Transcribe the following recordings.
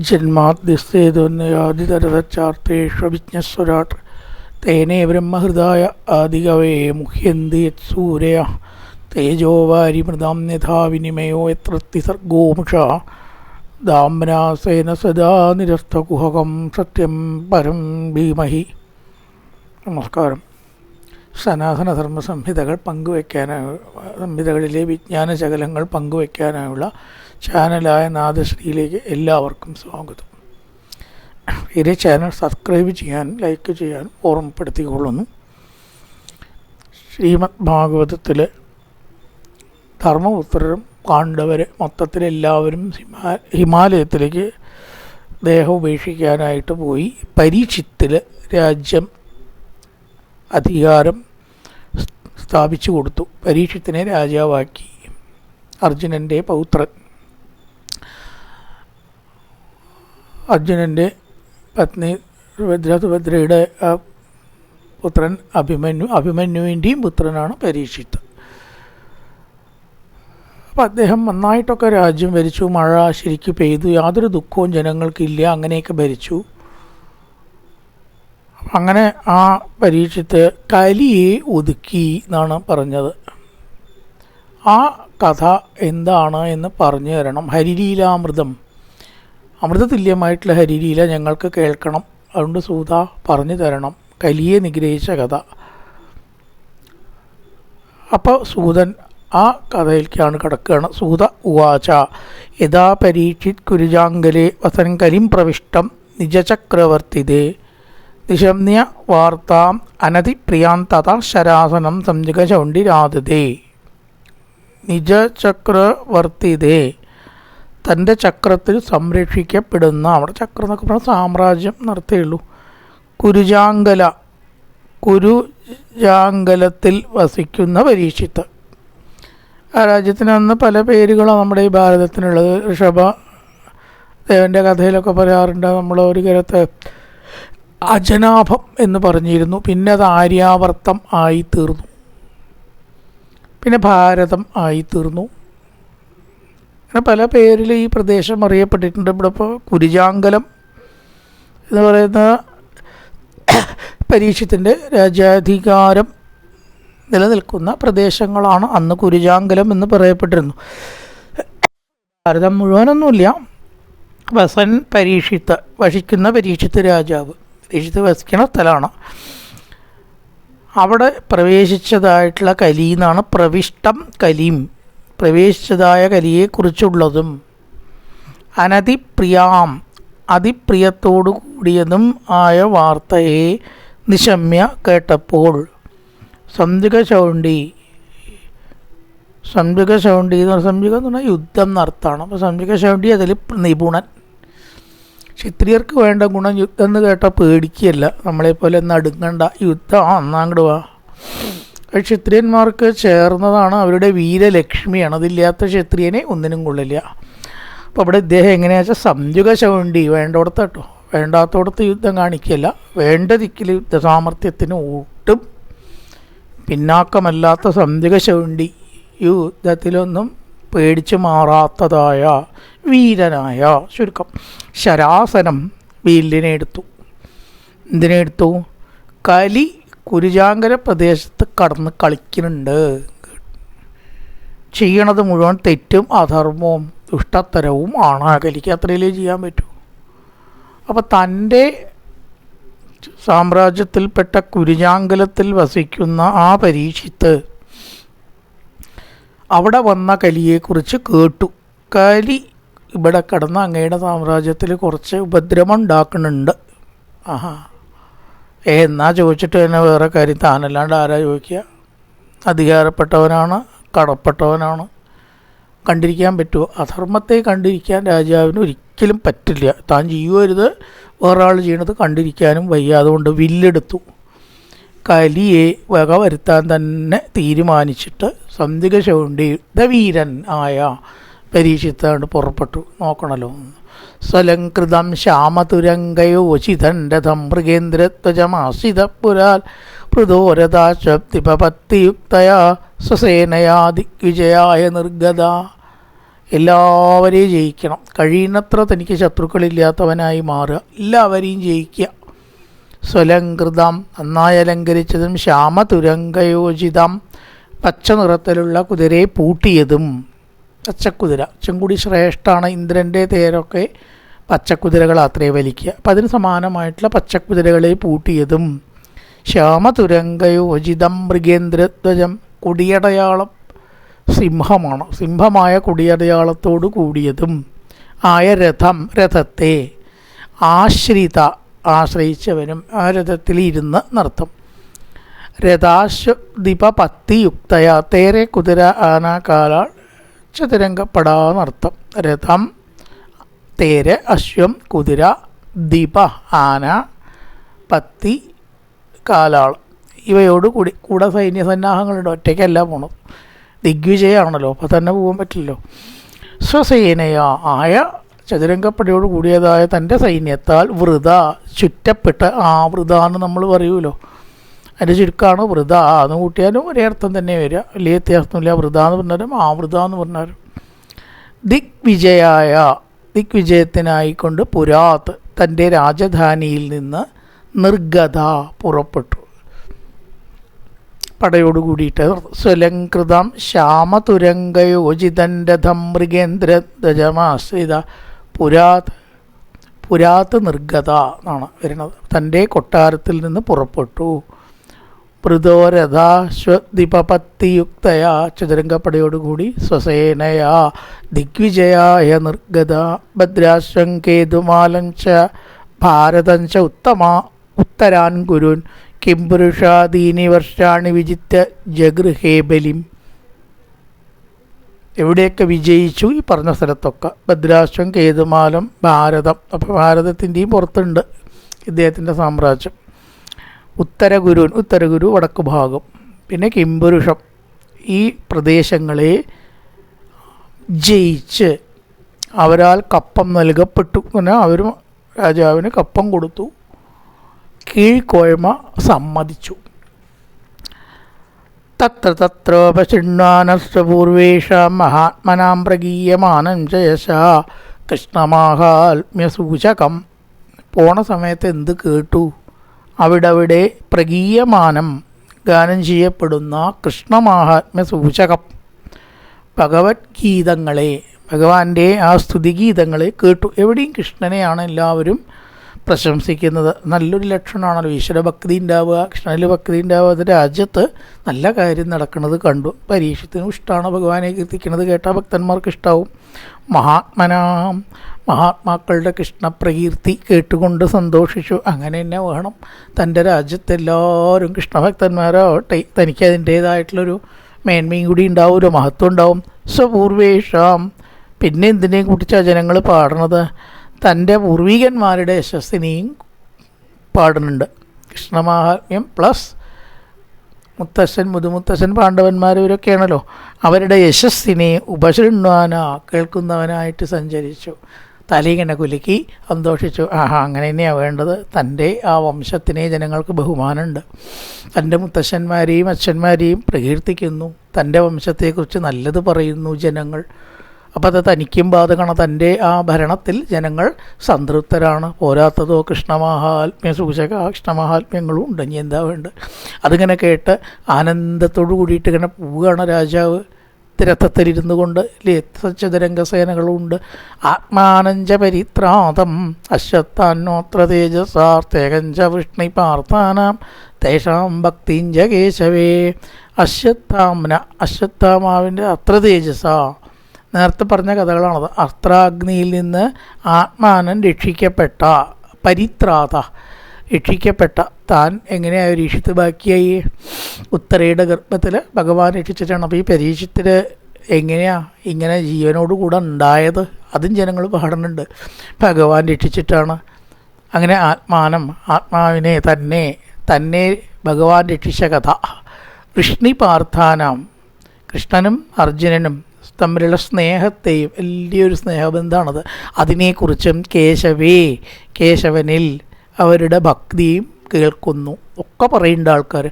ജന്മാദ്യസ്തേതുന്യാദിതരതച്ചാർത്തേഷ്വവിജ്ഞസ്വരാട് തേനേ ബ്രഹ്മഹൃദായ ആദികവേ മുഹ്യന്തി യത്സൂരയ തേജോ വാരിമൃതാം യഥാ വിനിമയോ യത്ര സർഗോ മുഷാ ദാംനാസേന സദാ നിരസ്തകുഹകം സത്യം പരം ധീമഹി. നമസ്കാരം. സനാതനധർമ്മ സംഹിതകൾ സംഹിതകളിലെ വിജ്ഞാനശകലങ്ങൾ പങ്കുവയ്ക്കാനായുള്ള ചാനലായ നാദശ്രീയിലേക്ക് എല്ലാവർക്കും സ്വാഗതം. ഈ ചാനൽ സബ്സ്ക്രൈബ് ചെയ്യാൻ, ലൈക്ക് ചെയ്യാൻ ഓർമ്മപ്പെടുത്തിക്കൊള്ളുന്നു. ശ്രീമദ് ഭാഗവതത്തിലെ ധർമ്മപുത്രരും പാണ്ഡവരെ മൊത്തത്തിലെല്ലാവരും ഹിമാലയത്തിലേക്ക് ദേഹം ഉപേക്ഷിക്കാനായിട്ട് പോയി. പരീക്ഷിത്തിൽ രാജ്യം അധികാരം സ്ഥാപിച്ചു കൊടുത്തു. പരീക്ഷത്തിനെ രാജാവാക്കി. അർജുനൻ്റെ പൗത്രൻ, അർജുനൻ്റെ പത്നി സുഭദ്രയുടെ പുത്രൻ അഭിമന്യുവിൻ്റെയും പുത്രനാണ് പരീക്ഷിത്ത്. അപ്പം അദ്ദേഹം നന്നായിട്ടൊക്കെ രാജ്യം ഭരിച്ചു. മഴ ശരിക്ക് പെയ്തു, യാതൊരു ദുഃഖവും ജനങ്ങൾക്കില്ല. അങ്ങനെയൊക്കെ ഭരിച്ചു. അങ്ങനെ ആ പരീക്ഷിത്ത് കലിയെ ഒതുക്കി എന്നാണ് പറഞ്ഞത്. ആ കഥ എന്താണ് എന്ന് പറഞ്ഞു തരണം. ഹരിലീലാമൃതം, അമൃതതുല്യമായിട്ടുള്ള ഹരിലീല ഞങ്ങൾക്ക് കേൾക്കണം. അതുകൊണ്ട് സൂത പറഞ്ഞു തരണം കലിയെ നിഗ്രഹിച്ച കഥ. അപ്പോൾ സൂതൻ ആ കഥയിലേക്കാണ് കിടക്കുകയാണ്. സൂത ഉവാച യഥാ പരീക്ഷിത് കുരുജാങ്കലെ വസൻ കലിം പ്രവിഷ്ടം നിജചക്രവർത്തിതേ നിശമ്യ വാർത്താം അനതിപ്രിയാൻ തഥാ ശരാസനം സംജഗചണ്ഡിരാധതേ. നിജചക്രവർത്തിതേ, തൻ്റെ ചക്രത്തിൽ സംരക്ഷിക്കപ്പെടുന്ന, അവിടെ ചക്രം എന്നൊക്കെ പറഞ്ഞാൽ സാമ്രാജ്യം നടത്തേയുള്ളൂ. കുരുജാങ്കലത്തിൽ വസിക്കുന്ന പരീക്ഷിത്ത്. ആ രാജ്യത്തിന് അന്ന് പല പേരുകളാണ് നമ്മുടെ ഈ ഭാരതത്തിനുള്ളത്. ഋഷഭദേവൻ്റെ കഥയിലൊക്കെ പറയാറുണ്ട്. നമ്മൾ ഒരു കാലത്ത് അജനാഭം എന്ന് പറഞ്ഞിരുന്നു. പിന്നെ അത് ആര്യാവർത്തം ആയിത്തീർന്നു. പിന്നെ ഭാരതം ആയിത്തീർന്നു. അങ്ങനെ പല പേരിൽ ഈ പ്രദേശം അറിയപ്പെട്ടിട്ടുണ്ട്. ഇവിടെ ഇപ്പോൾ കുരുജാങ്കലം എന്ന് പറയുന്ന പരീക്ഷത്തിൻ്റെ രാജ്യാധികാരം നിലനിൽക്കുന്ന പ്രദേശങ്ങളാണ് അന്ന് കുരുജാങ്കലം എന്ന് പറയപ്പെട്ടിരുന്നു. ഭാരതം മുഴുവനൊന്നുമില്ല. വസൻ പരീക്ഷിത്ത്, വസിക്കുന്ന പരീക്ഷിത്ത് രാജാവ്, പരീക്ഷിത്ത് വസിക്കുന്ന സ്ഥലമാണ്. അവിടെ പ്രവേശിച്ചതായിട്ടുള്ള കലി എന്നാണ്. പ്രവിഷ്ടം കലിം, പ്രവേശിച്ചതായ കലിയെക്കുറിച്ചുള്ളതും. അനതിപ്രിയാം, അതിപ്രിയത്തോടു കൂടിയതും ആയ വാർത്തയെ നിശമ്യ കേട്ടപ്പോൾ സംജഗചണ്ഡി എന്ന് പറഞ്ഞാൽ, സംജുക എന്ന് പറഞ്ഞാൽ യുദ്ധം നടത്താണ്. അപ്പോൾ സംജഗചണ്ഡി അതിൽ നിപുണൻ. ക്ഷത്രിയർക്ക് വേണ്ട ഗുണം യുദ്ധം എന്ന് കേട്ടാൽ പേടിക്കുകയല്ല, നമ്മളെപ്പോലെ നടുങ്ങണ്ട, യുദ്ധം അങ്ങോട്ട് വാ. ക്ഷത്രിയന്മാർക്ക് ചേർന്നതാണ്, അവരുടെ വീരലക്ഷ്മിയാണ്. അതില്ലാത്ത ക്ഷത്രിയനെ ഒന്നിനും കൊള്ളില്ല. അപ്പോൾ അവിടെ ഇദ്ദേഹം എങ്ങനെയാണെന്ന് വെച്ചാൽ സംജഗചണ്ഡി, വേണ്ടോടത്ത് കേട്ടോ, വേണ്ടാത്തോടത്ത് യുദ്ധം കാണിക്കുകയല്ല. വേണ്ട ദിക്കിൽ യുദ്ധസാമർഥ്യത്തിന് ഒട്ടും പിന്നാക്കമല്ലാത്ത സംജഗചണ്ഡി, യുദ്ധത്തിലൊന്നും പേടിച്ച് മാറാത്തതായ വീരനായ, ചുരുക്കം ശരാസനം, വില്ലിനെ എടുത്തു. എന്തിനെടുത്തു? കലി കുരുജാങ്കര പ്രദേശത്ത് കടന്ന് കളിക്കുന്നുണ്ട്. ചെയ്യണത് മുഴുവൻ തെറ്റും അധർമ്മവും ദുഷ്ടത്തരവും ആണ്. കലിക്ക് അത്രയിലേ ചെയ്യാൻ പറ്റൂ. അപ്പോൾ തൻ്റെ സാമ്രാജ്യത്തിൽപ്പെട്ട കുരുജാങ്കലത്തിൽ വസിക്കുന്ന ആ പരീക്ഷിത്ത് അവിടെ വന്ന കലിയെക്കുറിച്ച് കേട്ടു. കലി ഇവിടെ കിടന്ന് അങ്ങയുടെ സാമ്രാജ്യത്തിൽ കുറച്ച് ഉപദ്രവം ഉണ്ടാക്കുന്നുണ്ട്. ആഹാ, എന്നാ ചോദിച്ചിട്ട് തന്നെ വേറെ കാര്യം, താനല്ലാണ്ട് ആരാ ചോദിക്കുക? അധികാരപ്പെട്ടവനാണ്, കടപ്പെട്ടവനാണ്, കണ്ടിരിക്കാൻ പറ്റുമോ? അധർമ്മത്തെ കണ്ടിരിക്കാൻ രാജാവിന് ഒരിക്കലും പറ്റില്ല. താൻ ചെയ്യുവരുത്, വേറെ ആൾ ചെയ്യണത് കണ്ടിരിക്കാനും വയ്യ. അതുകൊണ്ട് വില്ലെടുത്തു. കലിയെ വക വരുത്താൻ തന്നെ തീരുമാനിച്ചിട്ട് സംജഗചണ്ഡി യുദ്ധവീരൻ ആയ പരീക്ഷിത്താണ്ട് പുറപ്പെട്ടു. നോക്കണല്ലോ. സ്വലംകൃതം ശ്യാമതുരംഗയോചിതൻ രഥം മൃഗേന്ദ്രത്വജമാസിതപുരാൽ പൃഥോരഥാശക്തിപപത്തിയുക്തയാ സ്വസേനയാ ദിഗ്വിജയായ നിർഗത. എല്ലാവരെയും ജയിക്കണം, കഴിയുന്നത്ര തനിക്ക് ശത്രുക്കളില്ലാത്തവനായി മാറുക, എല്ലാവരെയും ജയിക്കുക. സ്വലങ്കൃതം നന്നായി അലങ്കരിച്ചതും ശ്യാമതുരങ്കയോജിതം പച്ച നിറത്തിലുള്ള കുതിരയെ പൂട്ടിയതും. പച്ചക്കുതിര ചെങ്കുടി ശ്രേഷ്ഠാണ്, ഇന്ദ്രൻ്റെ തേരൊക്കെ പച്ചക്കുതിരകൾ അത്രേ വലിക്കുക. അപ്പം അതിന് സമാനമായിട്ടുള്ള പച്ചക്കുതിരകളെ പൂട്ടിയതും. ശ്യാമതുരങ്കയോജിതം മൃഗേന്ദ്രധ്വജം കൊടിയടയാളം സിംഹമാണ്, സിംഹമായ കൊടിയടയാളത്തോട് കൂടിയതും ആയ രഥം രഥത്തെ ആശ്രിത ആശ്രയിച്ചവനും ആ രഥത്തിൽ ഇരുന്ന് നർത്തം. രഥാശ്വദിപപത്തിയുക്തയ തേരെ കുതിര ആന കാലാൾ ചതുരംഗപ്പെടാനർത്ഥം. രഥം തേര് അശ്വം കുതിര ദീപ ആന പത്തി കാലാൾ ഇവയോട് കൂടി കൂടെ സൈന്യസന്നാഹങ്ങളുണ്ട്, ഒറ്റയ്ക്കല്ല പോണത്. ദിഗ്വിജയമാണല്ലോ, അപ്പോൾ തന്നെ പോകാൻ പറ്റില്ലല്ലോ. സ്വസേനയാ ആയ ചതുരംഗപ്പടയോട് കൂടിയതായ തൻ്റെ സൈന്യത്താൽ വൃത ചുറ്റപ്പെട്ട്, വൃത എന്ന് നമ്മൾ പറയുമല്ലോ, അതിൻ്റെ ചുരുക്കമാണ് വൃത. എന്ന് കൂട്ടിയാലും ഒരേ അർത്ഥം തന്നെ വരിക, വലിയ വ്യത്യാസമൊന്നുമില്ല. വൃത എന്ന് പറഞ്ഞാലും വൃത എന്ന് പറഞ്ഞാലും. ദിഗ്വിജയായ ദിഗ്വിജയത്തിനായിക്കൊണ്ട് പുരാത് തൻ്റെ രാജധാനിയിൽ നിന്ന് നിർഗത പുറപ്പെട്ടു, പടയോട് കൂടിയിട്ട്. സ്വലംകൃതം ശ്യാമതുരങ്കയോജിതൻ രഥം മൃഗേന്ദ്രധ്വജമാശ്രിത പുരാത് നിർഗത എന്നാണ് വരുന്നത്. തൻ്റെ കൊട്ടാരത്തിൽ നിന്ന് പുറപ്പെട്ടു. മൃദോരഥാശ്വദിപപത്തിയുക്തയാ ചതുരംഗപ്പടയോടുകൂടി സ്വസേനയാ ദിഗ്വിജയായ നിർഗത ഭദ്രാശ്വം കേതുമാലം ച ഭാരതം ച ഉത്തരാൻ ഗുരുൻ കിംപുരുഷാദീനി വർഷാണി വിജിത്യ ജഗൃഹേ ബലിം. എവിടെയൊക്കെ വിജയിച്ചു ഈ പറഞ്ഞ സ്ഥലത്തൊക്കെ. ഭദ്രാശ്വം കേതുമാലം ഭാരതം, അപ്പോൾ ഭാരതത്തിൻ്റെയും പുറത്തുണ്ട് ഇദ്ദേഹത്തിൻ്റെ സാമ്രാജ്യം. ഉത്തരഗുരു വടക്ക് ഭാഗം, പിന്നെ കിംപുരുഷം ഈ പ്രദേശങ്ങളെ ജയിച്ച് അവരാൽ കപ്പം നൽകപ്പെട്ടു. പിന്നെ അവരും രാജാവിന് കപ്പം കൊടുത്തു, കീഴ്ക്കോയ്മ സമ്മതിച്ചു. തത്ര തത്രോപശൃണ്വാനശ്വപൂർവേഷാം മഹാത്മനാം പ്രഗീയമാനം ജയശ കൃഷ്ണമാഹാത്മ്യസൂചകം. പോണ സമയത്ത് എന്ത് കേട്ടു? അവിടവിടെ പ്രഗീയമാനം ഗാനം ചെയ്യപ്പെടുന്ന കൃഷ്ണമാഹാത്മ്യ സൂചകം ഭഗവത്ഗീതങ്ങളെ, ഭഗവാന്റെ ആ സ്തുതിഗീതങ്ങളെ കേട്ടു. എവിടെയും കൃഷ്ണനെയാണ് എല്ലാവരും പ്രശംസിക്കുന്നത്. നല്ലൊരു ലക്ഷണമാണല്ലോ ഈശ്വരഭക്തി ഉണ്ടാവുക, കൃഷ്ണനിൽ ഭക്തി ഉണ്ടാവുക. അത് രാജ്യത്ത് നല്ല കാര്യം നടക്കുന്നത് കണ്ടു. പരീക്ഷത്തിനും ഇഷ്ടമാണ് ഭഗവാനെ കീർത്തിക്കുന്നത്, കേട്ടാൽ ഭക്തന്മാർക്ക് ഇഷ്ടാവും. മഹാത്മാക്കളുടെ കൃഷ്ണപ്രകീർത്തി കേട്ടുകൊണ്ട് സന്തോഷിച്ചു. അങ്ങനെ തന്നെ വേണം. തൻ്റെ രാജ്യത്തെല്ലാവരും കൃഷ്ണഭക്തന്മാരാവട്ടെ. തനിക്ക് അതിൻ്റേതായിട്ടുള്ളൊരു മേന്മയും കൂടി ഉണ്ടാവുമല്ലോ, മഹത്വം ഉണ്ടാവും. സ്വപൂർവേഷാം, പിന്നെ എന്തിനേയും കുറിച്ചാ ജനങ്ങൾ പാടണത്? തൻ്റെ പൂർവികന്മാരുടെ യശസ്സിനെയും പാടുന്നുണ്ട്. കൃഷ്ണമാഹാത്മ്യം പ്ലസ് മുത്തശ്ശൻ മുതുമുത്തശ്ശൻ പാണ്ഡവന്മാർ ഇവരൊക്കെയാണല്ലോ, അവരുടെ യശസ്സിനെ ഉപശൃണ്വാന കേൾക്കുന്നവനായിട്ട് സഞ്ചരിച്ചു. തലയിങ്ങനെ കുലുക്കി സന്തോഷിച്ചു. അങ്ങനെ തന്നെയാണ് വേണ്ടത്. തൻ്റെ ആ വംശത്തിനെ ജനങ്ങൾക്ക് ബഹുമാനമുണ്ട്. തൻ്റെ മുത്തശ്ശന്മാരെയും അച്ഛന്മാരെയും പ്രകീർത്തിക്കുന്നു, തൻ്റെ വംശത്തെക്കുറിച്ച് നല്ലത് പറയുന്നു ജനങ്ങൾ. അപ്പോൾ അത് തനിക്കും ബാധകമാണ്. തൻ്റെ ആ ഭരണത്തിൽ ജനങ്ങൾ സംതൃപ്തരാണ്. പോരാത്തതോ കൃഷ്ണമാഹാത്മ്യ സൂചക കൃഷ്ണമാഹാത്മ്യങ്ങളും ഉണ്ട്. ഇനി എന്താ വേണ്ടത്? അതിങ്ങനെ കേട്ട് ആനന്ദത്തോടു കൂടിയിട്ട് ഇങ്ങനെ പോവുകയാണ് രാജാവ് രഥത്തിലിരുന്നു കൊണ്ട്. ചതുരംഗസേനകളുണ്ട്. ആത്മാനഞ്ച പരിത്രാതം അശ്വത്താന്നോത്ര തേജസാർത്തേകഞ്ച വൃഷ്ണിപാർത്ഥാനാം തേഷാം ഭക്തിഞ്ച കേശവേ. അശ്വത്ഥാമാവിൻ്റെ അത്ര തേജസ, നേരത്തെ പറഞ്ഞ കഥകളാണത്. അസ്ത്രാഗ്നിയിൽ നിന്ന് ആത്മാനൻ രക്ഷിക്കപ്പെട്ട, പരിത്രാത രക്ഷിക്കപ്പെട്ട താൻ എങ്ങനെയാണ് പരീക്ഷത്ത് ബാക്കിയായി? ഉത്തരയുടെ ഗർഭത്തിൽ ഭഗവാൻ രക്ഷിച്ചിട്ടാണ്. അപ്പോൾ ഈ പരീക്ഷത്തിൽ എങ്ങനെയാണ് ഇങ്ങനെ ജീവനോടുകൂടെ ഉണ്ടായത്? അതും ജനങ്ങൾ പാടുന്നുണ്ട്. ഭഗവാൻ രക്ഷിച്ചിട്ടാണ്. അങ്ങനെ ആത്മാവിനെ തന്നെ ഭഗവാൻ രക്ഷിച്ച കഥ. വൃഷ്ണിപാർത്ഥാനാം, കൃഷ്ണനും അർജുനനും തമ്മിലുള്ള സ്നേഹത്തെയും, വലിയൊരു സ്നേഹബന്ധമാണത്, അതിനെക്കുറിച്ചും കേശവനിൽ അവരുടെ ഭക്തിയും കേൾക്കുന്നു ഒക്കെ പറയുന്നുണ്ട് ആൾക്കാർ.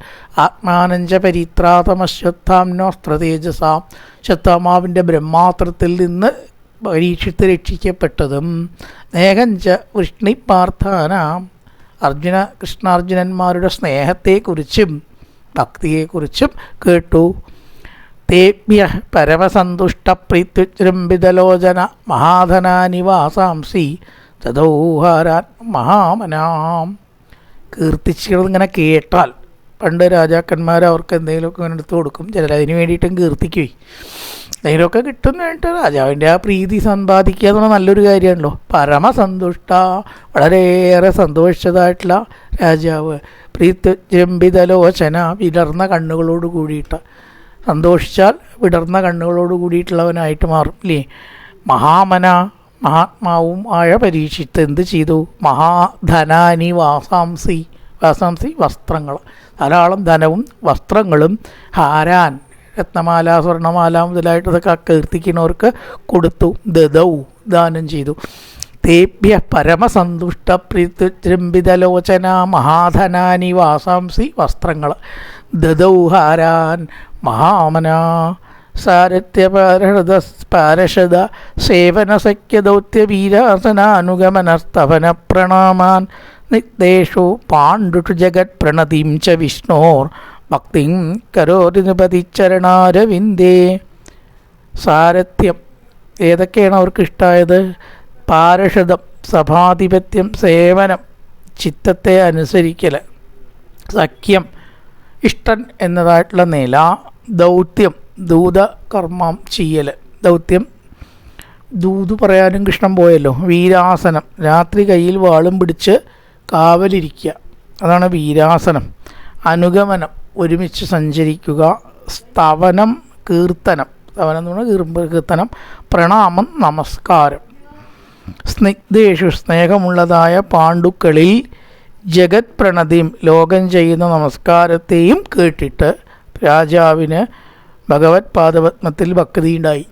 ആത്മാനഞ്ച പരിത്രാതമശ്വത്ഥാംനോസ്ത്ര തേജസാം, ശ്വത്ഥാമാവിൻ്റെ ബ്രഹ്മാത്രത്തിൽ നിന്ന് പരീക്ഷിത്ത് രക്ഷിക്കപ്പെട്ടതും നേഹഞ്ച വൃഷ്ണിപ്പാർത്ഥാനാം, കൃഷ്ണാർജുനന്മാരുടെ സ്നേഹത്തെക്കുറിച്ചും ഭക്തിയെക്കുറിച്ചും കേട്ടു. തേഭ്യ പരമസന്തുഷ്ടപ്രീത്യുജൃംഭിതലോചന മഹാധനാനിവാസാംസി തഥോഹാരാൻ മഹാമനാം. കീർത്തിച്ചിങ്ങനെ കേട്ടാൽ, പണ്ട് രാജാക്കന്മാർ അവർക്ക് എന്തെങ്കിലുമൊക്കെ ഇങ്ങനെ എടുത്തു കൊടുക്കും, ചിലർ അതിന് വേണ്ടിയിട്ടും കീർത്തിക്കുവേ. എന്തെങ്കിലുമൊക്കെ കിട്ടുന്ന വേണ്ടിയിട്ട് രാജാവിൻ്റെ ആ പ്രീതി സമ്പാദിക്കുക എന്നുള്ള നല്ലൊരു കാര്യമാണല്ലോ. പരമസന്തുഷ്ട, വളരെയേറെ സന്തോഷിച്ചതായിട്ടുള്ള രാജാവ്. പ്രീത്യുജൃംഭിതലോചന, വിടർന്ന കണ്ണുകളോട് കൂടിയിട്ട്, സന്തോഷിച്ചാൽ വിടർന്ന കണ്ണുകളോട് കൂടിയിട്ടുള്ളവനായിട്ട് മാറും അല്ലേ. മഹാമന, മഹാത്മാവും ആയ പരീക്ഷിത്ത് എന്ത് ചെയ്തു? മഹാധനാനി വാസാംസി, വസ്ത്രങ്ങൾ, ധാരാളം ധനവും വസ്ത്രങ്ങളും ഹാരാൻ, രത്നമാല സ്വർണ്ണമാല മുതലായിട്ടതൊക്കെ കീർത്തിക്കുന്നവർക്ക് കൊടുത്തു. ദദൗ, ദാനം ചെയ്തു. തേഭ്യ പരമസന്തുഷ്ട പ്രീത്യുജൃംഭിതലോചന മഹാധനാനി വാസാംസി, വസ്ത്രങ്ങൾ. ദദൗ ഹാരാൻ മഹാമന. സാരഥ്യപാരഷദ സേവന സഖ്യദൗത്യ വീരാസനാനുഗമനസ്തവന പ്രണാമാൻ നിഗ്ദേശു പാണ്ഡുഷു ജഗത് പ്രണതിം ച വിഷ്ണോർ ഭക്തിം കരോതി നിപതിച്ചരണാരവിന്ദേ. സാരഥ്യം ഏതൊക്കെയാണ് അവർക്ക് ഇഷ്ടമായത്? പാരഷദം സഭാധിപത്യം, സേവനം ചിത്തത്തെ അനുസരിക്കൽ, സഖ്യം ഇഷ്ടൻ എന്നതായിട്ടുള്ള നില, ദൗത്യം ദൂതകർമ്മം ചെയ്യൽ. ദൗത്യം ദൂത് പറയാനും കൃഷ്ണൻ പോയല്ലോ. വീരാസനം രാത്രി കയ്യിൽ വാളും പിടിച്ച് കാവലിരിക്കുക, അതാണ് വീരാസനം. അനുഗമനം ഒരുമിച്ച് സഞ്ചരിക്കുക. സ്തവനം കീർത്തനം, സ്തവനം എന്ന് പറഞ്ഞാൽ കീർത്തനം. പ്രണാമം നമസ്കാരം. സ്നിഗ്ധേഷു സ്നേഹമുള്ളതായ പാണ്ഡുക്കളിൽ ജഗത് പ്രണതിയും ലോകം ചെയ്യുന്ന നമസ്കാരത്തെയും കേട്ടിട്ട് രാജാവിന് ഭഗവത് പാദപത്മത്തിൽ ഭക്തി ഉണ്ടായി.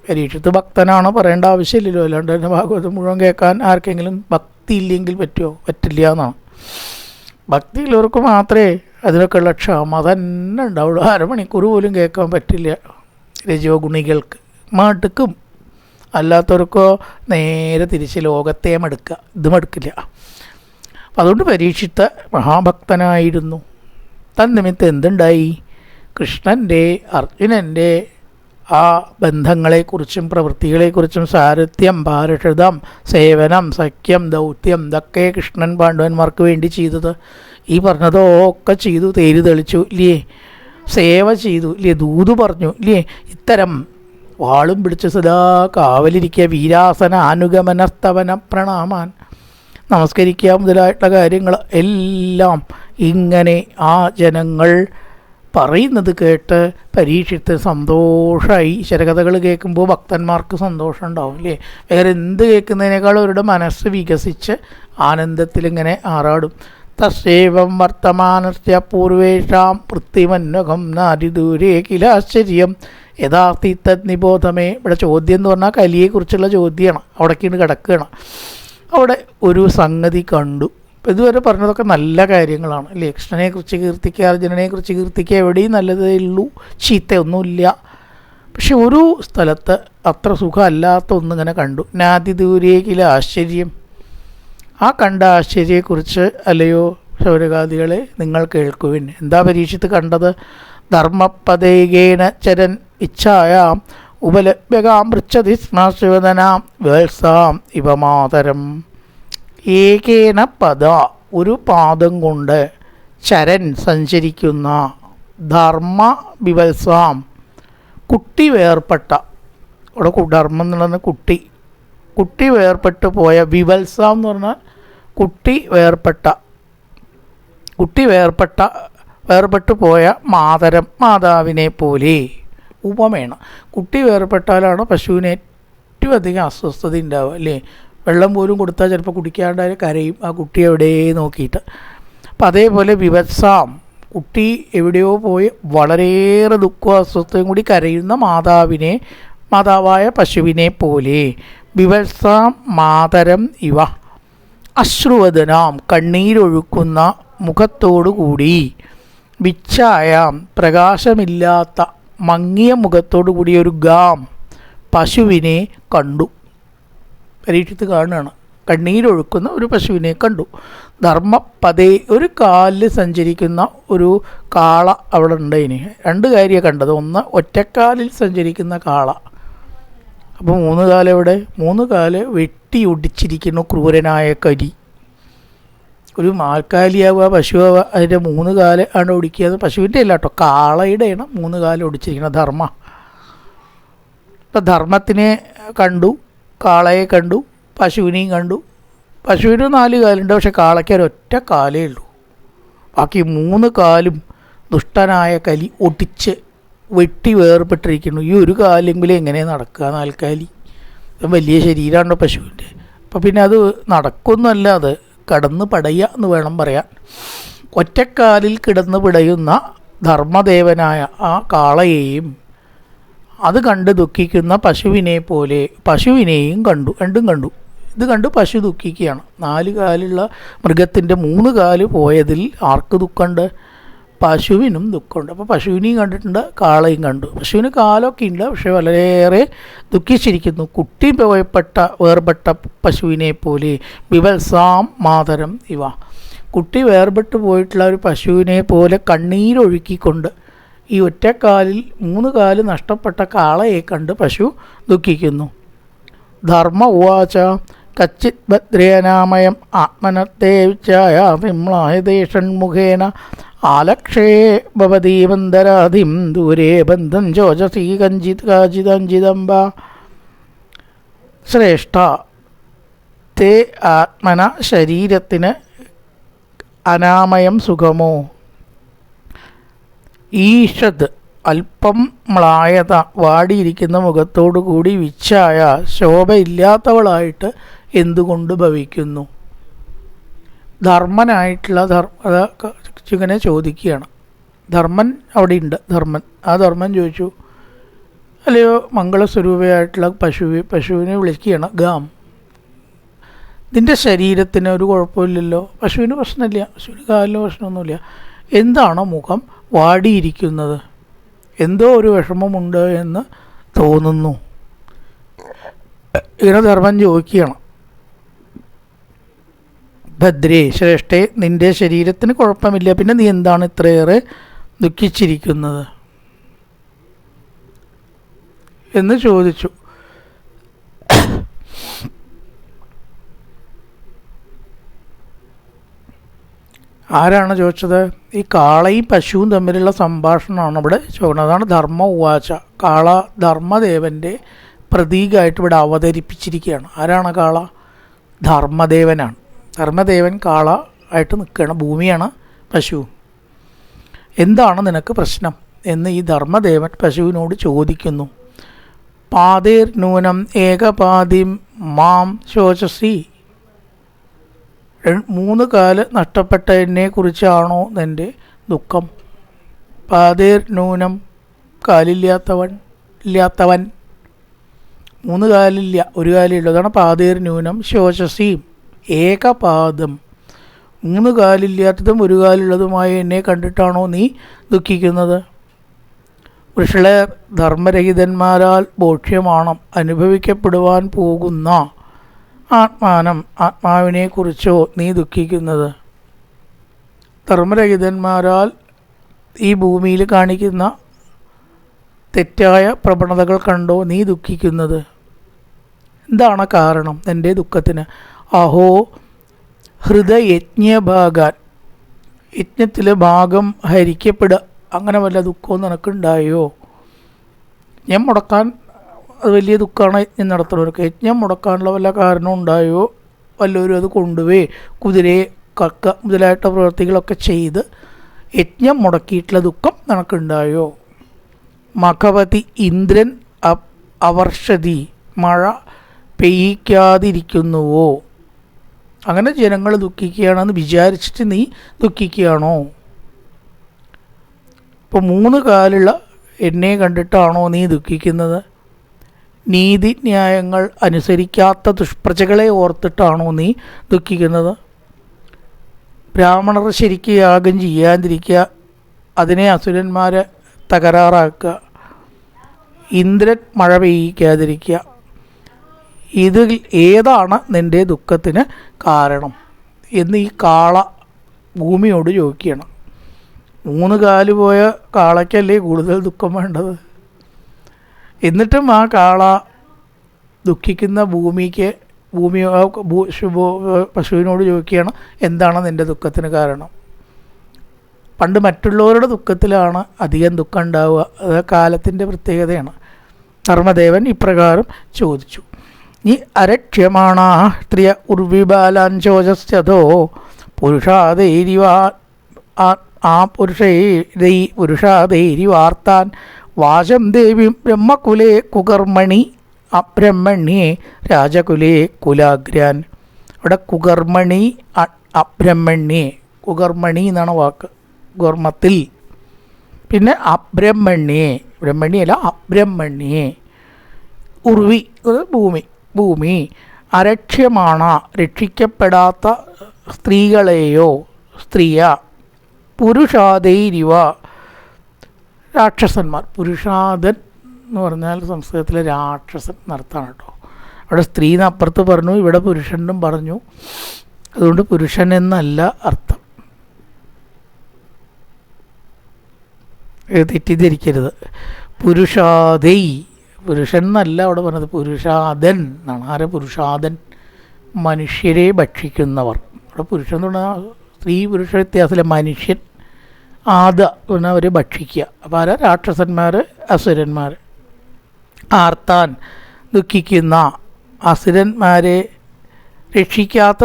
പരീക്ഷിത്ത് ഭക്തനാണ്, പറയേണ്ട ആവശ്യമില്ലല്ലോ. അല്ലാണ്ട് തന്നെ ഭാഗവതം മുഴുവൻ കേൾക്കാൻ ആർക്കെങ്കിലും ഭക്തി ഇല്ലെങ്കിൽ പറ്റുമോ? പറ്റില്ല എന്നാണ്. ഭക്തിയുള്ളവർക്ക് മാത്രമേ അതിനൊക്കെയുള്ള ക്ഷമ തന്നെ ഉണ്ടാവുള്ളൂ. അരമണിക്കൂർ പോലും കേൾക്കാൻ പറ്റില്ല രജോ ഗുണികൾക്ക്, മടുക്കും. അല്ലാത്തവർക്കോ നേരെ തിരിച്ച് ലോകത്തെ മടുക്കുക, ഇത് മടുക്കില്ല. അപ്പം അതുകൊണ്ട് പരീക്ഷിത്ത മഹാഭക്തനായിരുന്നു. തന്നിമിത്തം എന്തുണ്ടായി? കൃഷ്ണൻ്റെ അർജുനൻ്റെ ആ ബന്ധങ്ങളെക്കുറിച്ചും പ്രവൃത്തികളെക്കുറിച്ചും, സാരഥ്യം, പാരഷദം, സേവനം, സഖ്യം, ദൗത്യം, ഇതൊക്കെ കൃഷ്ണൻ പാണ്ഡവന്മാർക്ക് വേണ്ടി ചെയ്തത്. ഈ പറഞ്ഞതൊക്കെ ചെയ്തു, തേര് തെളിച്ചു ഇല്ലേ, സേവ ചെയ്തു ഇല്ലേ, ദൂത് പറഞ്ഞു ഇല്ലേ. ഇത്തരം വാളും പിടിച്ച് സദാ കാവലിരിക്കുക, വീരാസന അനുഗമനസ്തവന പ്രണാമാൻ, നമസ്കരിക്കുക മുതലായിട്ടുള്ള കാര്യങ്ങൾ എല്ലാം ഇങ്ങനെ ആ ജനങ്ങൾ പറയുന്നത് കേട്ട് പരീക്ഷിത്ത് സന്തോഷമായി. ശരകഥകൾ കേൾക്കുമ്പോൾ ഭക്തന്മാർക്ക് സന്തോഷം ഉണ്ടാവും അല്ലേ. വേറെ എന്ത് കേൾക്കുന്നതിനേക്കാളും അവരുടെ മനസ്സ് വികസിച്ച് ആനന്ദത്തിലിങ്ങനെ ആറാടും. തസ്സേവം വർത്തമാനസ്യ പൂർവേഷാം വൃത്തിമന്വകം നാരിദൂരേ കിലാശ്ചര്യം യഥാർത്ഥി തത് നിബോധമേ. ഇവിടെ ചോദ്യം എന്ന് പറഞ്ഞാൽ കലിയെക്കുറിച്ചുള്ള ചോദ്യമാണ്. അവിടേക്കാണ് കിടക്കുകയാണ്. അവിടെ ഒരു സംഗതി കണ്ടു. ഇപ്പം ഇതുവരെ പറഞ്ഞതൊക്കെ നല്ല കാര്യങ്ങളാണ് അല്ലേ. കൃഷ്ണനെക്കുറിച്ച് കീർത്തിക്കുക, അർജുനനെക്കുറിച്ച് കീർത്തിക്കുക, എവിടെയും നല്ലതേ ഉള്ളൂ, ചീത്തയൊന്നുമില്ല. പക്ഷെ ഒരു സ്ഥലത്ത് അത്ര സുഖമല്ലാത്ത ഒന്നിങ്ങനെ കണ്ടു. നാതിദൂരേക്കില ആശ്ചര്യം. ആ കണ്ട ആശ്ചര്യയെക്കുറിച്ച് അല്ലയോ ശൗരകാദികളെ നിങ്ങൾ കേൾക്കുവിൻ. എന്താ പരീക്ഷിത്ത് കണ്ടത്? ധർമ്മപദേകേന ചരൻ ഇച്ഛായാം ഉപലഭ്യകാം പൃച്ഛതി സ്നാശിവദനാം വേത്സാം ഇവ മാതരം. ഏകേന പദ, ഒരു പാദം കൊണ്ട്, ചരൻ സഞ്ചരിക്കുന്ന, ധർമ്മ വിവത്സാം കുട്ടി വേർപ്പെട്ട, അവിടെ ധർമ്മം എന്നുള്ളത് കുട്ടി വേർപെട്ട് പോയ, വിവത്സാം എന്ന് പറഞ്ഞാൽ കുട്ടി വേർപെട്ട് പോയ മാതരം, മാതാവിനെ പോലെ ഉപമേണം. കുട്ടി വേർപെട്ടാലാണ് പശുവിന് ഏറ്റവും അധികം അസ്വസ്ഥത ഉണ്ടാവുക അല്ലേ. വെള്ളം പോലും കൊടുത്താൽ ചിലപ്പോൾ കുടിക്കാണ്ട് കരയും ആ കുട്ടി എവിടെയോ നോക്കിയിട്ട്. അപ്പം അതേപോലെ വിവത്സാം, കുട്ടി എവിടെയോ പോയി വളരെയേറെ ദുഃഖവും അസ്വസ്ഥതയും കൂടി കരയുന്ന മാതാവായ പശുവിനെ പോലെ. വിവത്സാം മാതരം ഇവ അശ്രുവദനാം, കണ്ണീരൊഴുക്കുന്ന മുഖത്തോടുകൂടി വിച്ഛായാം പ്രകാശമില്ലാത്ത മങ്ങിയ മുഖത്തോടു കൂടിയ ഒരു ഗാം പശുവിനെ കണ്ടു. പരീക്ഷിച്ച് കാണുകയാണ്. കണ്ണീരൊഴുക്കുന്ന ഒരു പശുവിനെ കണ്ടു. ധർമ്മപദേ ഒരു കാലിൽ സഞ്ചരിക്കുന്ന ഒരു കാള അവിടെ ഉണ്ട്. ഇനി രണ്ട് കാര്യമാണ് കണ്ടത്. ഒന്ന് ഒറ്റക്കാലിൽ സഞ്ചരിക്കുന്ന കാള. അപ്പോൾ മൂന്ന് കാല് എവിടെ? മൂന്ന് കാല് വെട്ടി ഒടിച്ചിരിക്കുന്നു ക്രൂരനായ കരി. ഒരു മാൽക്കാലിയാവുക പശുവാവുക അതിൻ്റെ മൂന്ന് കാല് ആണ് ഒടിക്കുക. പശുവിൻ്റെ അല്ല കേട്ടോ, കാളയുടെയാണ് മൂന്ന് കാല് ഒടിച്ചിരിക്കുന്നത്. ധർമ്മ. ഇപ്പം ധർമ്മത്തിനെ കണ്ടു, കാളയെ കണ്ടു, പശുവിനെയും കണ്ടു. പശുവിന് 4 കാലുണ്ട്, പക്ഷെ കാളയ്ക്ക് ഒരൊറ്റ കാലേ ഉള്ളൂ. ബാക്കി 3 കാലും ദുഷ്ടനായ കലി ഒടിച്ച് വെട്ടി വേർപെട്ടിരിക്കുന്നു. ഈ ഒരു കാലെങ്കിലും എങ്ങനെ നടക്കുക? 4 കാലി. വലിയ ശരീരമാണോ പശുവിൻ്റെ. അപ്പം പിന്നെ അത് നടക്കുന്നല്ല, അത് കിടന്ന് പടയുക എന്ന് വേണം പറയാൻ. ഒറ്റക്കാലിൽ കിടന്ന് പിടയുന്ന ധർമ്മദേവനായ ആ കാളയെയും അത് കണ്ട് ദുഃഖിക്കുന്ന പശുവിനെ പോലെ പശുവിനെയും കണ്ടു. രണ്ടും കണ്ടു. ഇത് കണ്ട് പശു ദുഃഖിക്കുകയാണ്. 4 കാലുള്ള മൃഗത്തിൻ്റെ 3 കാല് പോയതിൽ ആർക്ക് ദുഃഖമുണ്ട്? പശുവിനും ദുഃഖമുണ്ട്. അപ്പോൾ പശുവിനെയും കണ്ടിട്ടുണ്ട്, കാളയും കണ്ടു. പശുവിന് കാലൊക്കെ ഉണ്ട്, പക്ഷെ വളരെയേറെ ദുഃഖിച്ചിരിക്കുന്നു. കുട്ടി വേർപെട്ട പശുവിനെ പോലെ വിവത്സാം മാതരം ഇവ. കുട്ടി വേർപെട്ട് പോയിട്ടുള്ള ഒരു പശുവിനെ പോലെ കണ്ണീരൊഴുക്കിക്കൊണ്ട് ഈ ഒറ്റക്കാലിൽ 3 കാല് നഷ്ടപ്പെട്ട കാളയെ കണ്ട് പശു ദുഃഖിക്കുന്നു. ധർമ്മ ഉവാച കച്ചിത് ഭദ്രേനാമയം ആത്മനത്തേവിച്ചായ വിമ്ലായദേശൺമുഖേന ആലക്ഷേ ഭവതീവന്തരാധിം ദൂരേ ബന്ധം ചോചസീ കാചിതഞ്ചിതംബ. ശ്രേഷ്ഠ, തേ ആത്മന ശരീരത്തിന് അനാമയം സുഖമോ? ഈഷത് അല്പം മ്ലായത വാടിയിരിക്കുന്ന മുഖത്തോടു കൂടി വിച്ഛായ ശോഭയില്ലാത്തവളായിട്ട് എന്തുകൊണ്ട് ഭവിക്കുന്നു? ധർമ്മനായിട്ടുള്ള ഇങ്ങനെ ചോദിക്കുകയാണ്. ധർമ്മൻ അവിടെ ഉണ്ട്. ആ ധർമ്മൻ ചോദിച്ചു, അല്ലയോ മംഗളസ്വരൂപയായിട്ടുള്ള പശുവിനെ വിളിക്കുകയാണ് ഗാം. ഇതിൻ്റെ ശരീരത്തിന് ഒരു കുഴപ്പമില്ലല്ലോ, പശുവിന് പ്രശ്നമില്ല, പശുവിന് കാലിന് പ്രശ്നമൊന്നുമില്ല, എന്താണോ മുഖം വാടിയിരിക്കുന്നത്? എന്തോ ഒരു വിഷമമുണ്ട് എന്ന് തോന്നുന്നു. ഇങ്ങനെ ധർമ്മൻ ചോദിക്കുകയാണ്. ഭദ്രേ, ശ്രേഷ്ഠേ, നിൻ്റെ ശരീരത്തിന് കുഴപ്പമില്ല, പിന്നെ നീ എന്താണ് ഇത്രയേറെ ദുഃഖിച്ചിരിക്കുന്നത് എന്ന് ചോദിച്ചു. ആരാണ് ചോദിച്ചത്? ഈ കാളയും പശുവും തമ്മിലുള്ള സംഭാഷണമാണ് ഇവിടെ ചോദിക്കുന്നത്. അതാണ് ധർമ്മ ഉവാച. കാള ധർമ്മദേവൻ്റെ പ്രതീകമായിട്ട് ഇവിടെ അവതരിപ്പിച്ചിരിക്കുകയാണ്. ആരാണ് കാള? ധർമ്മദേവനാണ്. ധർമ്മദേവൻ കാള ആയിട്ട് നിൽക്കുകയാണ്. ഭൂമിയാണ് പശു. എന്താണ് നിനക്ക് പ്രശ്നം എന്ന് ഈ ധർമ്മദേവൻ പശുവിനോട് ചോദിക്കുന്നു. പാതേർ നൂനം ഏകപാതിം മാം ശോചസി. 3 കാല് നഷ്ടപ്പെട്ടതിനെ കുറിച്ചാണോ നിൻ്റെ ദുഃഖം? പാതേർ നൂനം, കാലില്ലാത്തവൻ, 3 കാലില്ല, 1 കാലുള്ളതാണ് പാതേർ നൂനം. ശോചസീം ഏകപാദം, 3 കാലില്ലാത്തതും 1 കാലുള്ളതുമായ എന്നെ കണ്ടിട്ടാണോ നീ ദുഃഖിക്കുന്നത്? വൃഷളർ ധർമ്മരഹിതന്മാരാൽ ബോക്ഷ്യമാണം അനുഭവിക്കപ്പെടുവാൻ പോകുന്ന ആത്മാവിനെക്കുറിച്ചോ നീ ദുഃഖിക്കുന്നത്? ധർമ്മരഹിതന്മാരാൽ ഈ ഭൂമിയിൽ കാണിക്കുന്ന തെറ്റായ പ്രവണതകൾ കണ്ടോ നീ ദുഃഖിക്കുന്നത്? എന്താണ് കാരണം എൻ്റെ ദുഃഖത്തിന്? അഹോ ഹൃദയജ്ഞഭാഗാൻ, യജ്ഞത്തിൽ ഭാഗം ഹരിക്കപ്പെടുക, അങ്ങനെ വല്ല ദുഃഖവും നിനക്കുണ്ടായോ? യജ്ഞം മുടക്കാൻ അത് വലിയ ദുഃഖമാണ്. യജ്ഞം നടത്തുന്നവർക്ക് യജ്ഞം മുടക്കാനുള്ള വല്ല കാരണവും ഉണ്ടായോ? വല്ലവരും അത് കൊണ്ടുപോയി കുതിരയെ കക്ക മുതലായിട്ട് പ്രവൃത്തികളൊക്കെ ചെയ്ത് യജ്ഞം മുടക്കിയിട്ടുള്ള ദുഃഖം നിനക്കുണ്ടായോ? മഖവതി ഇന്ദ്രൻ അവർഷതി, മഴ പെയ്യിക്കാതിരിക്കുന്നുവോ? അങ്ങനെ ജനങ്ങൾ ദുഃഖിക്കുകയാണെന്ന് വിചാരിച്ചിട്ട് നീ ദുഃഖിക്കുകയാണോ? ഇപ്പോൾ 3 കാലുള്ള എന്നെ കണ്ടിട്ടാണോ നീ ദുഃഖിക്കുന്നത്? നീതിന്യായങ്ങൾ അനുസരിക്കാത്ത ദുഷ്പ്രജകളെ ഓർത്തിട്ടാണോ നീ ദുഃഖിക്കുന്നത്? ബ്രാഹ്മണർ ശരിക്ക് യാഗം ചെയ്യാതിരിക്കുക, അതിനെ അസുരന്മാരെ തകരാറാക്കുക, ഇന്ദ്രൻ മഴ പെയ്യിക്കാതിരിക്കുക, ഇതിൽ ഏതാണ് നിൻ്റെ ദുഃഖത്തിന് കാരണം എന്ന് ഈ കാള ഭൂമിയോട് ചോദിക്കുകയാണ്. 3 കാല് പോയ കാളയ്ക്കല്ലേ കൂടുതൽ ദുഃഖം വേണ്ടത്? എന്നിട്ടും ആ കാള ദുഃഖിക്കുന്ന പശുവിനോട് ചോദിക്കുകയാണ്, എന്താണ് നിൻ്റെ ദുഃഖത്തിന് കാരണം? പണ്ട് മറ്റുള്ളവരുടെ ദുഃഖത്തിലാണ് അധികം ദുഃഖം ഉണ്ടാവുക, അത് കാലത്തിൻ്റെ പ്രത്യേകതയാണ്. ധർമ്മദേവൻ ഇപ്രകാരം ചോദിച്ചു. നീ അരക്ഷ്യമാണ സ്ത്രീയ ഉർവിബാലാൻ ചോജസ്യതോ പുരുഷാദൈരിവാ പുരുഷാദൈരിവാർത്താൻ വാചം ദേവി ബ്രഹ്മകുലേ കുകർമ്മണി അബ്രഹ്മണ്യേ രാജകുലേ കുലാഗ്രാൻ. അവിടെ കുകർമ്മണി അബ്രഹ്മണ്യേ, കുകർമ്മണി എന്നാണ് വാക്ക്, കുകർമ്മത്തിൽ. പിന്നെ അബ്രഹ്മണ്യേ, ബ്രഹ്മണ്യല്ല അബ്രഹ്മണ്യേ. ഉർവി ഭൂമി അരക്ഷ്യമാണ് രക്ഷിക്കപ്പെടാത്ത സ്ത്രീകളെയോ പുരുഷാദൈരിവ രാക്ഷസന്മാർ. പുരുഷാദൻ എന്ന് പറഞ്ഞാൽ സംസ്കൃതത്തിലെ രാക്ഷസൻ എന്നർത്ഥമാണ് കേട്ടോ. അവിടെ സ്ത്രീന്ന് അപ്പുറത്ത് പറഞ്ഞു, ഇവിടെ പുരുഷനും പറഞ്ഞു. അതുകൊണ്ട് പുരുഷൻ എന്നല്ല അർത്ഥം, തെറ്റിദ്ധരിക്കരുത്. പുരുഷാദൈ, പുരുഷൻ എന്നല്ല അവിടെ പറഞ്ഞത്, പുരുഷാദൻ എന്നാണ്. ആരെ പുരുഷാദൻ? മനുഷ്യരെ ഭക്ഷിക്കുന്നവർ. അവിടെ പുരുഷൻ എന്ന് പറഞ്ഞാൽ സ്ത്രീ പുരുഷ വ്യത്യാസമില്ല, മനുഷ്യൻ. പറഞ്ഞാൽ അവരെ ഭക്ഷിക്കുക. അപ്പോൾ ആരാ? രാക്ഷസന്മാർ, അസുരന്മാർ. ആർത്താൻ, ദുഃഖിക്കുന്ന അസുരന്മാരെ രക്ഷിക്കാത്ത